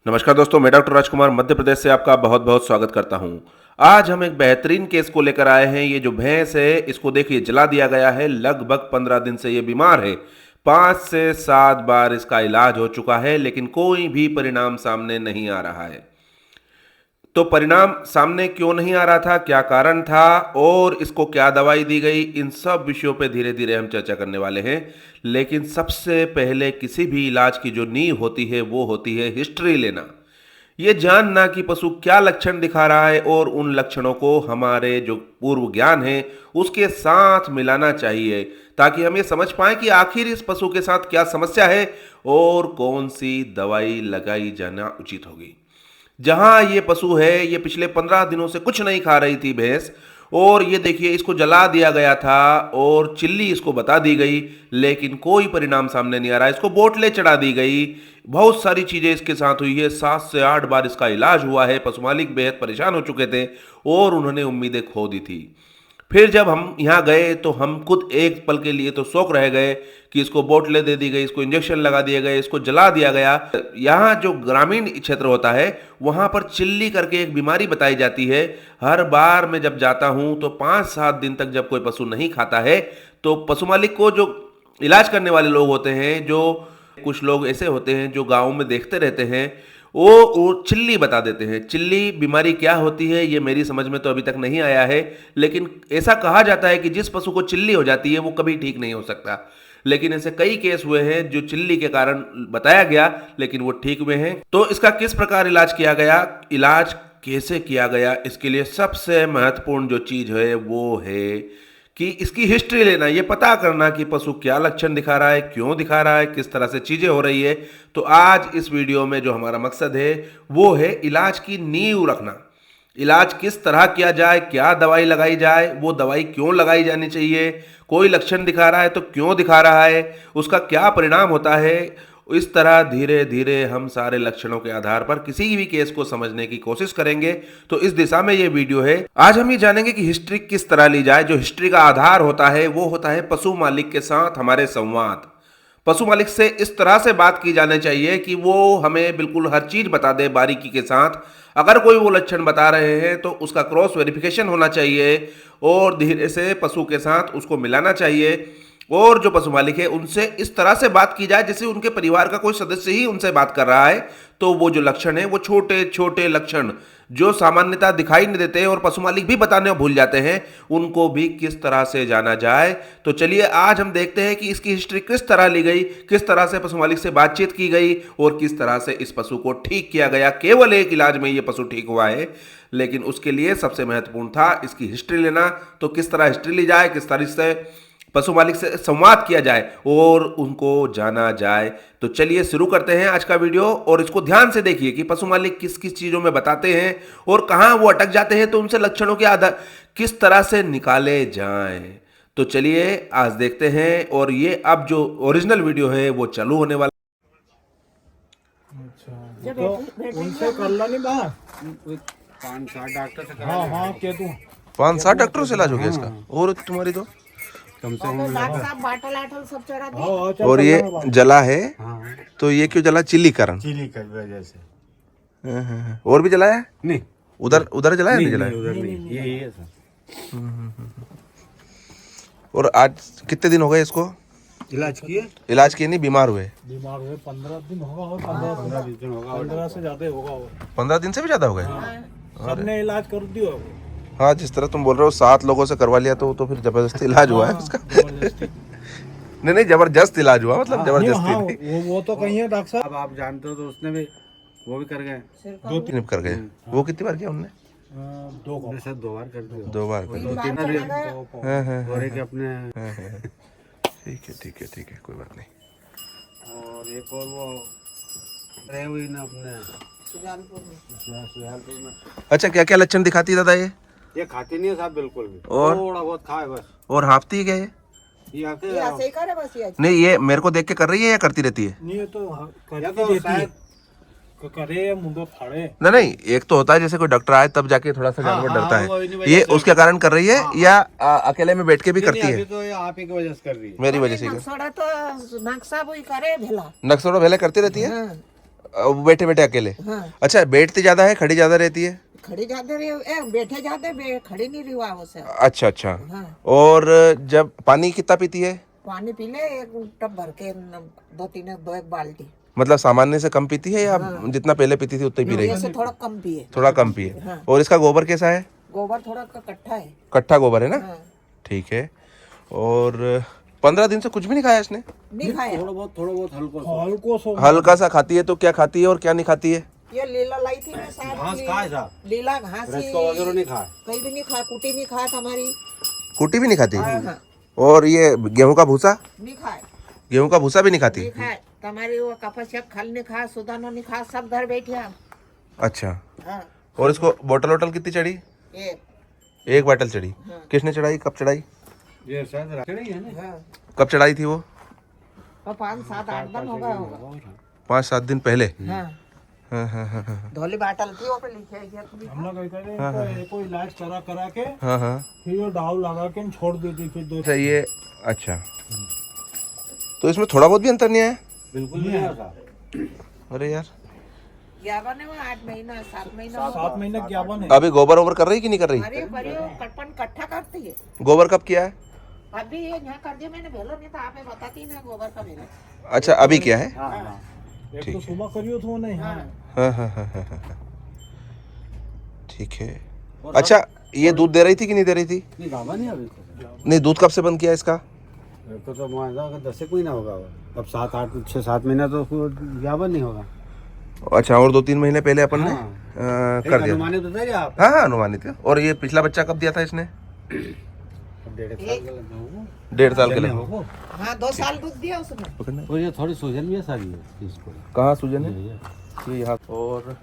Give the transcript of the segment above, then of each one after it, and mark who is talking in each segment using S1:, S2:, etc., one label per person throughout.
S1: नमस्कार दोस्तों, मैं डॉक्टर राजकुमार मध्य प्रदेश से आपका बहुत बहुत स्वागत करता हूं। आज हम एक बेहतरीन केस को लेकर आए हैं। ये जो भैंस है इसको देखिए जला दिया गया है। लगभग 15 दिन से ये बीमार है। 5 से 7 बार इसका इलाज हो चुका है लेकिन कोई भी परिणाम सामने नहीं आ रहा है। तो परिणाम सामने क्यों नहीं आ रहा था, क्या कारण था और इसको क्या दवाई दी गई, इन सब विषयों पे धीरे धीरे हम चर्चा करने वाले हैं। लेकिन सबसे पहले किसी भी इलाज की जो नींव होती है वो होती है हिस्ट्री लेना। ये जानना कि पशु क्या लक्षण दिखा रहा है और उन लक्षणों को हमारे जो पूर्व ज्ञान है उसके साथ मिलाना चाहिए, ताकि हम ये समझ पाएं कि आखिर इस पशु के साथ क्या समस्या है और कौन सी दवाई लगाई जाना उचित होगी। जहां ये पशु है, ये पिछले 15 दिनों से कुछ नहीं खा रही थी भैंस, और ये देखिए इसको जला दिया गया था और चिल्ली इसको बता दी गई, लेकिन कोई परिणाम सामने नहीं आ रहा। इसको बोतलें चढ़ा दी गई, बहुत सारी चीजें इसके साथ हुई है। 7 से 8 बार इसका इलाज हुआ है। पशु मालिक बेहद परेशान हो चुके थे और उन्होंने उम्मीदें खो दी थी। फिर जब हम यहाँ गए तो हम खुद एक पल के लिए तो शौक रह गए कि इसको बोतलें दे दी गई, इसको इंजेक्शन लगा दिए गए, इसको जला दिया गया। यहाँ जो ग्रामीण क्षेत्र होता है वहाँ पर चिल्ली करके एक बीमारी बताई जाती है। हर बार मैं जब जाता हूँ तो 5-7 दिन तक जब कोई पशु नहीं खाता है तो पशु मालिक को जो इलाज करने वाले लोग होते हैं, जो कुछ लोग ऐसे होते हैं जो गाँव में देखते रहते हैं, वो चिल्ली बता देते हैं। चिल्ली बीमारी क्या होती है ये मेरी समझ में तो अभी तक नहीं आया है, लेकिन ऐसा कहा जाता है कि जिस पशु को चिल्ली हो जाती है वो कभी ठीक नहीं हो सकता। लेकिन ऐसे कई केस हुए हैं जो चिल्ली के कारण बताया गया लेकिन वो ठीक हुए हैं। तो इसका किस प्रकार इलाज किया गया, इलाज कैसे किया गया, इसके लिए सबसे महत्वपूर्ण जो चीज है वो है कि इसकी हिस्ट्री लेना, ये पता करना कि पशु क्या लक्षण दिखा रहा है, क्यों दिखा रहा है, किस तरह से चीजें हो रही है। तो आज इस वीडियो में जो हमारा मकसद है वो है इलाज की नींव रखना। इलाज किस तरह किया जाए, क्या दवाई लगाई जाए, वो दवाई क्यों लगाई जानी चाहिए, कोई लक्षण दिखा रहा है तो क्यों दिखा रहा है, उसका क्या परिणाम होता है। इस तरह धीरे धीरे हम सारे लक्षणों के आधार पर किसी भी केस को समझने की कोशिश करेंगे। तो इस दिशा में ये वीडियो है। आज हम ये जानेंगे कि हिस्ट्री किस तरह ली जाए। जो हिस्ट्री का आधार होता है वो होता है पशु मालिक के साथ हमारे संवाद। पशु मालिक से इस तरह से बात की जानी चाहिए कि वो हमें बिल्कुल हर चीज बता दे बारीकी के साथ। अगर कोई वो लक्षण बता रहे हैं तो उसका क्रॉस वेरिफिकेशन होना चाहिए और धीरे से पशु के साथ उसको मिलाना चाहिए। और जो पशु मालिक है उनसे इस तरह से बात की जाए जैसे उनके परिवार का कोई सदस्य ही उनसे बात कर रहा है। तो वो जो लक्षण है वो छोटे छोटे लक्षण जो सामान्यतः दिखाई नहीं देते और पशु मालिक भी बताने भूल जाते हैं, उनको भी किस तरह से जाना जाए। तो चलिए आज हम देखते हैं कि इसकी हिस्ट्री किस तरह ली गई, किस तरह से पशु मालिक से बातचीत की गई और किस तरह से इस पशु को ठीक किया गया। केवल एक इलाज में ये पशु ठीक हुआ है, लेकिन उसके लिए सबसे महत्वपूर्ण था इसकी हिस्ट्री लेना। तो किस तरह हिस्ट्री ली जाए, किस तरह से पशु मालिक से संवाद किया जाए और उनको जाना जाए। तो चलिए शुरू करते हैं आज का वीडियो और इसको ध्यान से देखिए कि पशु मालिक किस किस चीजों में बताते हैं और कहां वो अटक जाते हैं, तो उनसे लक्षणों के आधार किस तरह से निकाले जाएं। तो चलिए आज देखते हैं। और ये अब जो ओरिजिनल वीडियो है वो चालू होने वाला।
S2: अच्छा तो उनसे कर लो नहीं बात 5-7 डॉक्टर से करा। हाँ कह दूं
S1: 5-7 डॉक्टरों से इलाज हो गया इसका। और तुम्हारी तो
S2: कम से कम
S3: बाटल आटल सब चढ़ा दी।
S1: और ये जला है।
S2: हाँ
S1: तो ये क्यों जला, चिल्ली कारण?
S2: चिली की वजह से।
S1: और भी जलाया है?
S2: नहीं
S1: उधर उधर जलाया नहीं
S2: नहीं,
S1: जलाया?
S2: उधर नहीं, यही है सर।
S1: और आज कितने दिन हो गए इसको
S2: इलाज किए?
S1: इलाज किए? नहीं, बीमार हुए?
S2: बीमार हुए 15 दिन होगा, 15 दिन होगा, 15 से ज्यादा होगा।
S1: 15 दिन से भी ज्यादा हो गए।
S2: सबने इलाज कर दिया।
S1: हाँ, जिस तरह तुम बोल रहे हो 7 लोगों से करवा लिया तो फिर जबरदस्ती इलाज हुआ है उसका। नहीं, जबरदस्त इलाज हुआ, मतलब जबरदस्ती नहीं।
S2: वो तो कहीं है डॉक्टर साहब। अब आप जानते हो तो उसने भी वो भी कर गए,
S1: 2-3 कर गए। वो कितनी बार किया उनने?
S2: 2 बार कर दिया।
S1: 2 बार कर दिया।
S2: 2-3
S1: हाँ,
S2: और एक अपने
S1: ठीक है, कोई बात नहीं।
S2: और एक और वो रहे हुई ना अपने सुजानपुर में।
S1: अच्छा, क्या क्या लक्षण दिखाती है दादा
S2: ये खाती नहीं है साहब बिल्कुल भी,
S1: और
S2: थोड़ा बहुत खाए बस।
S1: और हाफती है क्या ये?
S2: ये आके
S3: ऐसे ही करे बस ये।
S1: नहीं, ये मेरे को देख के कर रही है या करती रहती है?
S2: नहीं तो देती है करे मुंडो फाड़े।
S1: नहीं, एक तो होता है जैसे कोई डॉक्टर आए तब जाके थोड़ा सा जानवर डरता है। ये उसके कारण कर रही है या अकेले में बैठ के भी करती है?
S2: अभी तो ये आप ही की वजह से कर रही है।
S1: मेरी वजह से
S3: नक्सड़ा तो नक्शा भी करे भेला।
S1: नक्सड़ो भेले करती रहती है। बैठे बैठे अकेले?
S3: हाँ
S1: अच्छा, बैठती ज्यादा है, खड़ी ज्यादा रहती है?
S3: खड़ी जाते रहे बैठे जाते खड़ी नहीं रही उसे।
S1: अच्छा अच्छा।
S3: हाँ
S1: और जब पानी कितना पीती है?
S3: पानी पी ले एक टब भर के दो एक बाल्टी।
S1: मतलब सामान्य से कम पीती है या
S3: हाँ।
S1: जितना पहले पीती थी उतना ही पी रही है?
S3: ऐसे थोड़ा कम पिए।
S1: थोड़ा कम पिए।
S3: हाँ।
S1: और इसका गोबर कैसा है?
S3: गोबर थोड़ा कट्ठा है।
S1: कट्ठा गोबर है ना?
S3: हाँ
S1: ठीक है। और 15 दिन से कुछ भी नहीं खाया इसने?
S3: नहीं खाया।
S2: थोड़ा बहुत हल्को सो
S1: हल्का सा खाती है, तो क्या खाती है और क्या नहीं खाती है?
S3: ये लीला लाई थी ना साथ
S2: घास खाए साहब,
S3: लीला घास ही
S2: रसका वगैरह नहीं खाए।
S3: कहीं भी नहीं खा कुटी नहीं खात हमारी।
S1: कुटी भी नहीं खाती?
S3: हाँ हाँ
S1: और ये गेहूं का भूसा?
S3: नहीं खाए।
S1: गेहूं का भूसा भी नहीं खाती?
S3: नहीं खाए तुम्हारी वो कपसिया खल नहीं खा सुदानो नहीं खा सब घर बैठे हम।
S1: अच्छा।
S3: हाँ
S1: और इसको बोतल वोटल कितनी चढ़ी?
S3: एक
S1: एक बोतल चढ़ी।
S3: हाँ।
S1: किसने चढ़ाई, कब चढ़ाई?
S2: ये शायद रखड़ी है ना।
S3: हाँ
S1: कब चढ़ाई थी वो?
S3: और 5-7-8 दिन होगा होगा।
S1: 5-7 दिन पहले?
S3: हाँ
S1: हाँ हाँ हाँ हाँ
S3: धोली बाटल थी वो पे लिखे है
S2: हम लोग इनको इलाज करा के
S1: हाँ हाँ।
S2: फिर ये डाव लगा के छोड़ देती फिर 2
S1: अच्छा ये, अच्छा, तो इसमें थोड़ा बहुत भी अंतर नहीं आया?
S2: बिल्कुल नहीं आया साहब।
S1: अरे यार,
S3: ज्ञापन है वो 8 महीना 7 महीना
S2: 7 महीने ज्ञापन है।
S1: अभी गोबर ओबर कर रही कि नहीं कर रही?
S3: अरे परियो कटपन कट्ठा करती है।
S1: गोबर कब किया है?
S3: अभी ये यहाँ कर दिया मैंने भेलो नहीं था आपे बताती ना गोबर का भेलो।
S1: अच्छा, अभी किया है?
S2: हाँ हाँ, एक
S1: ठीक
S2: तो
S1: है।
S2: सुबह करियो तो नहीं। हाँ
S1: हाँ हाँ हाँ हाँ हाँ। ठीक है। अच्छा, ये दूध दे रही थी कि नहीं दे रही थी?
S2: नहीं बाबा नहीं अभी तो
S1: नहीं, दूध कब से बंद किया इसका?
S2: तो मुआवजा का 10 एक महीना होगा। अब 7-8-6-7 महीना तो उसको ज्ञापन नहीं होगा।
S1: अच्छा, और 2-3 महीने पहले अपन ने
S2: हाँ।
S1: कर दिया।
S2: अनुमानित तो था आप।
S1: हाँ हाँ, अनुमानित है। और ये पिछला बच्चा कब दिया था इसने?
S2: 1.5 साल के लगे होगा।
S1: 1.5 साल के लिए।
S2: होगा।
S3: हाँ 2 साल दूध दिया उसने।
S1: पकड़ना।
S2: और ये थोड़ी सूजन भी है सारी इसको।
S1: कहाँ सूजन है?
S2: ये
S1: ये यहाँ। और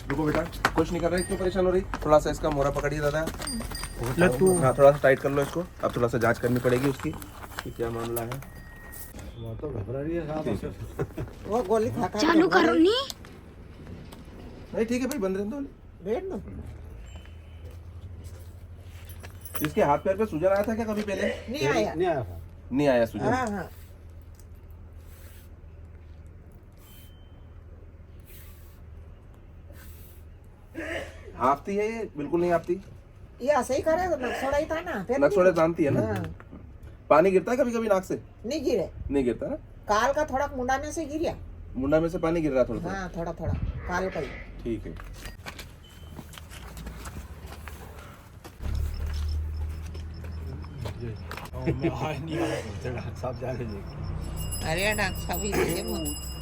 S1: रुको बेटा, कुछ नहीं कर रही, क्यों परेशान हो रही? थोड़ा सा इसका मोरा पकड़िए दादा। हाँ, थोड़ा सा टाइट कर लो इसको। अब थोड़ा सा जांच करनी पड़ेगी उसकी कि क्या मामला है।
S2: वो तो घबरा रही है साहब।
S3: वो गोली खा खा
S4: चालू करो नी।
S1: नहीं ठीक है भाई, बंद रहने दो।
S3: बैठ लो।
S1: इसके हाथ पैर पे सूजन आया था क्या कभी पहले?
S3: नहीं आया।
S2: नहीं आया साहब।
S1: नहीं आया सूजन।
S3: हाँ हाँ
S1: हाँफती है ये? बिल्कुल नहीं हाँफती।
S3: ये ऐसे ही करे तो नक्सोड़ा ही था ना फिर
S1: नक्सोड़े जानती है ना?
S3: हाँ।
S1: पानी गिरता है कभी कभी नाक से?
S3: नहीं गिरे।
S1: नहीं गिरता ना?
S3: काल का थोड़ा मुंडा में से गिरा।
S1: मुंडा में से पानी गिर रहा थोड़ा थोड़ा।
S3: हाँ थोड़ा थोड़ा काल का ही।
S1: ठीक है।
S2: साहब जाने दे।
S3: अरे डॉक्टर साहब ये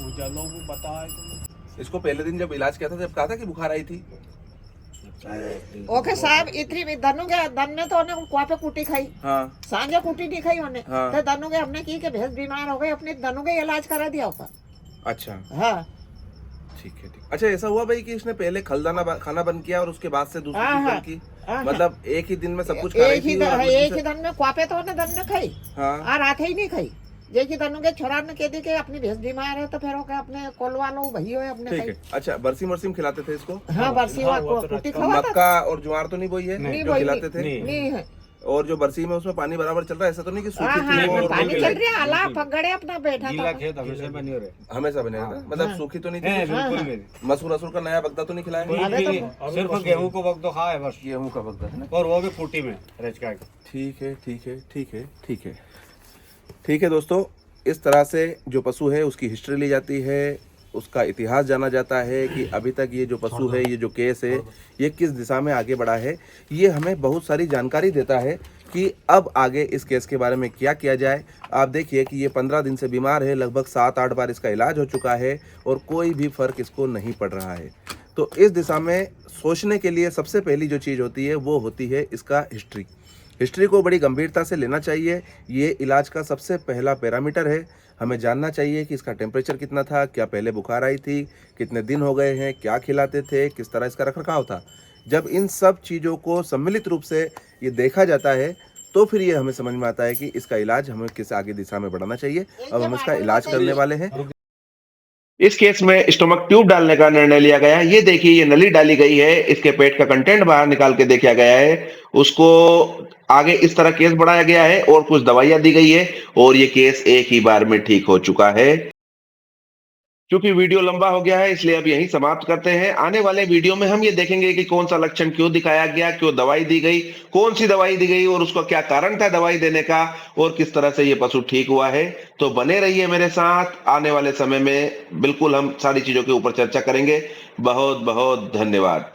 S2: उजालों को बताया तुमने।
S1: इसको पहले दिन जब इलाज किया था जब कहा था कि बुखार आई थी?
S3: ओके साहब इतनी भी धनु के धन ने तो उन्हें कुआ पे कुटी खाई।
S1: हाँ
S3: सांझे कुटी नहीं खाई उन्हें।
S1: हाँ।
S3: तो धनु के हमने की के भैंस बीमार हो गई अपने धनु के इलाज करा दिया ऊपर।
S1: अच्छा
S3: हाँ
S1: ठीक है ठीक। अच्छा, ऐसा हुआ भाई कि इसने पहले खलदाना खाना बंद किया और उसके बाद से दूसरी
S3: हाँ,
S1: चीज
S3: हाँ,
S1: बंद की?
S3: हाँ,
S1: मतलब एक ही दिन में सब कुछ खा रही
S3: एक ही
S1: थी और अगले
S3: एक
S1: दिन
S3: ही धन में कुआ पे तो उन्हें धन ने खाई।
S1: हाँ
S3: और आते ही नहीं खाई। जे की धनु के छोरा ने कह दी कि अपनी भैंस बीमार है तो फिर ओके अपने कोलवा लो भई हो अपने
S1: ठीक
S3: खाई।
S1: है। अच्छा, बरसीम वरसीम खिलाते थे इसको?
S3: हाँ बरसी हुआ कुटी खवा था।
S1: मक्का और ज्वार तो नहीं बोई है
S3: नहीं
S1: जो
S3: बोई,
S1: खिलाते थे?
S3: नहीं है।
S1: और जो बरसी में उसमें पानी बराबर चल रहा है, ऐसा तो नहीं कि
S3: हाँ
S1: सूखी
S3: हाँ
S1: थी वो और
S3: पानी
S1: बोई
S3: चल
S1: है?
S3: रहा है अला पगड़े अपना बैठा
S2: गीला
S3: था।
S2: खेत हमेशा बनी हो रहे।
S1: हमेशा बने रहता? मतलब
S3: हाँ।
S1: सूखी तो नहीं
S2: है
S1: थी?
S2: बिल्कुल मेरी।
S1: मसूर असूर का नया बगदा तो नहीं खिलाया?
S3: अबे तो
S2: सिर्फ गेहूं को वक्त तो खाए बस।
S1: गेहूं का बगदा है ना?
S2: और वो भी कुटी में रचका के।
S1: ठीक है ठीक है ठीक है ठीक है ठीक है। दोस्तों, इस तरह से जो पशु है उसकी हिस्ट्री ली जाती है, उसका इतिहास जाना जाता है कि अभी तक ये जो पशु है, ये जो केस है, ये किस दिशा में आगे बढ़ा है। ये हमें बहुत सारी जानकारी देता है कि अब आगे इस केस के बारे में क्या किया जाए। आप देखिए कि ये 15 दिन से बीमार है, लगभग 7-8 बार इसका इलाज हो चुका है और कोई भी फर्क इसको नहीं पड़ रहा है। तो इस दिशा में सोचने के लिए सबसे पहली जो चीज़ होती है वो होती है इसका हिस्ट्री। हिस्ट्री को बड़ी गंभीरता से लेना चाहिए। ये इलाज का सबसे पहला पैरामीटर है। हमें जानना चाहिए कि इसका टेम्परेचर कितना था, क्या पहले बुखार आई थी, कितने दिन हो गए हैं, क्या खिलाते थे, किस तरह इसका रखरखाव था। जब इन सब चीज़ों को सम्मिलित रूप से ये देखा जाता है तो फिर ये हमें समझ में आता है कि इसका इलाज हमें किस आगे दिशा में बढ़ाना चाहिए। अब हम इसका इलाज करने वाले हैं। इस केस में स्टोमक ट्यूब डालने का निर्णय लिया गया है। ये देखिए, ये नली डाली गई है, इसके पेट का कंटेंट बाहर निकाल के देखा गया है। उसको आगे इस तरह केस बढ़ाया गया है और कुछ दवाइयां दी गई है और ये केस एक ही बार में ठीक हो चुका है। क्योंकि वीडियो लंबा हो गया है इसलिए अब यहीं समाप्त करते हैं। आने वाले वीडियो में हम ये देखेंगे कि कौन सा लक्षण क्यों दिखाया गया, क्यों दवाई दी गई, कौन सी दवाई दी गई और उसका क्या कारण था दवाई देने का, और किस तरह से ये पशु ठीक हुआ है। तो बने रहिए मेरे साथ, आने वाले समय में बिल्कुल हम सारी चीजों के ऊपर चर्चा करेंगे। बहुत बहुत धन्यवाद।